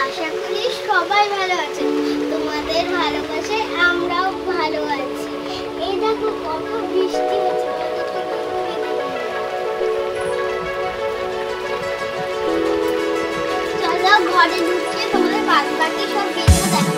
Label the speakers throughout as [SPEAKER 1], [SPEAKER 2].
[SPEAKER 1] আশা করি সবাই ভালো আছে। তোমাদের ভালোবাসায় আমরাও ভালো আছি। এই দেখো কত বৃষ্টি হচ্ছে। চলো ঘরে ঢুকে তোমাদের বাকি সব ভিডিও দেখো।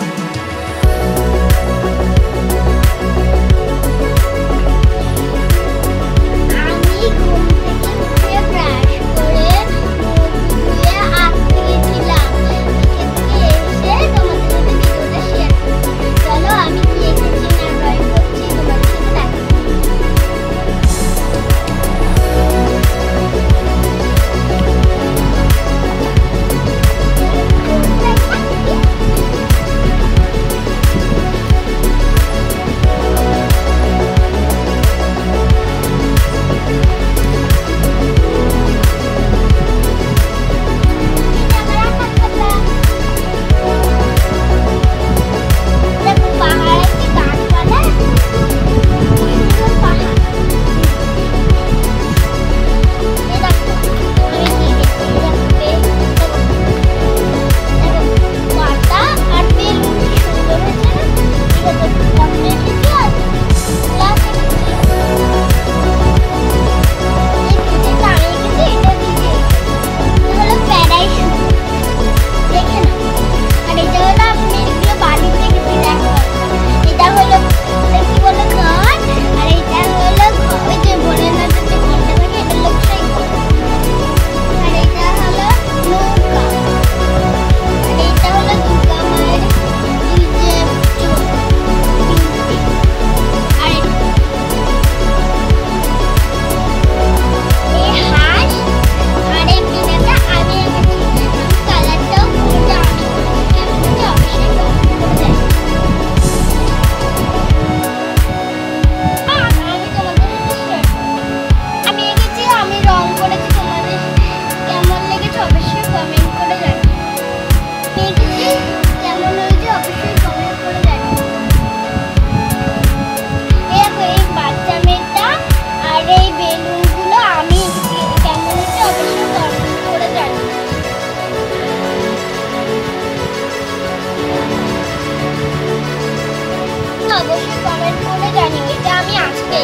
[SPEAKER 1] অবশ্যই কমেন্ট করে জানিও। এটা আমি আজকে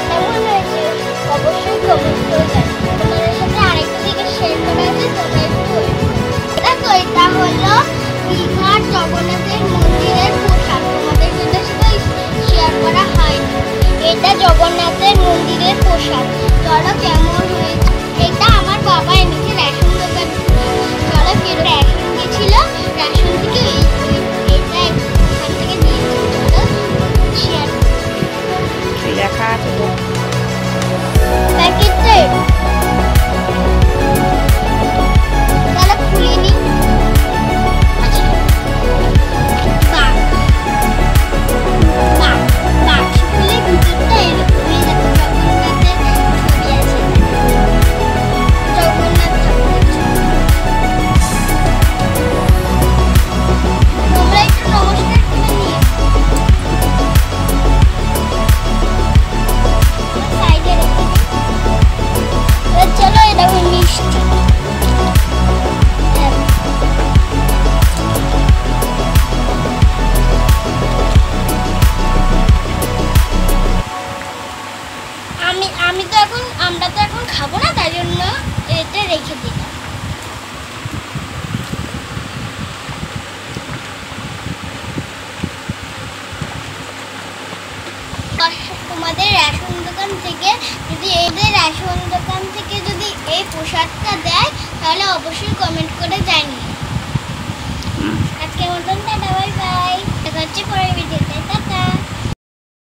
[SPEAKER 1] কেমন হয়েছে অবশ্যই কমেন্ট করে জানিও। তোমাদের সাথে আরেকটা দিকে শেয়ার করা আছে, তোমরা একটু দেখো। এটা হলো দীঘার জগন্নাথের মন্দিরের পোশাক, তোমাদের সাথে শেয়ার করা হয়নি। এটা জগন্নাথের মন্দিরের পোশাক। চলো কেমন হয়েছে। এটা আমার বাবা এনেছে রেশন দোকান। চলো ফেরত রেশন গেছিল, রেশন থেকে এটা এখান থেকে নিয়েছি। চলো
[SPEAKER 2] লেখা আছে তো
[SPEAKER 1] প্যাকেটে। তাহলে খুলে নি। আচ্ছা বাক্স খুলে ভিতরটা এরকম হয়ে যাবে। জগন্নাথের ছবি আছে। তোমরা একটু নমস্কার করে নিয়ে সাইডে রেখে দিই। চলো এটা মিষ্টি। আমরা তো এখন খাবো না, তাই জন্য এটা রেখে দিলাম। তোমাদের রেশন দোকান থেকে যদি এই পোশাকটা দেয় তাহলে অবশ্যই কমেন্ট করে জানিও।